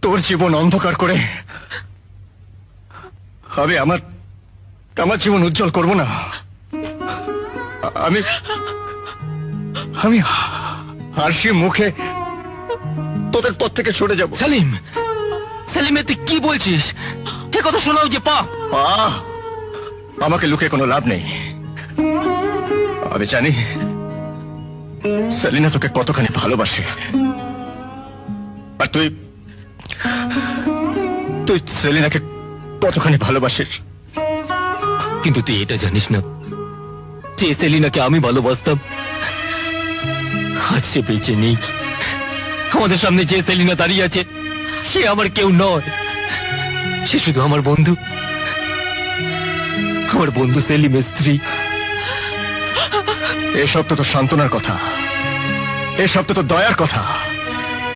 তোর জীবন অন্ধকার করে আমি আমার জীবন উজ্জ্বল করব না। আমি আমি হাসি মুখে তোদের পথ থেকে সরে যাব। সেলিম, সেলিমে তুই কি বলছিস? এ কথা শোনাও যে পাপ। আমাকে লুকিয়ে কোনো লাভ নেই। আমি জানি সেলিনা তোকে কতখানি ভালোবাসে, আর তুই সেলিনাকে কতখানি ভালোবাসিস। কিন্তু তুই এটা জানিস না যে সেলিনাকে আমি ভালোবাসতাম আজ সে বেঁচে নেই। আমাদের সামনে যে সেলিনা দাঁড়িয়ে আছে সে আমার কেউ নয়, সে শুধু আমার বন্ধু, আমার বন্ধু সেলিমের স্ত্রী। এসব তো তোর সান্ত্বনার কথা, এসব তো তোর দয়ার কথা।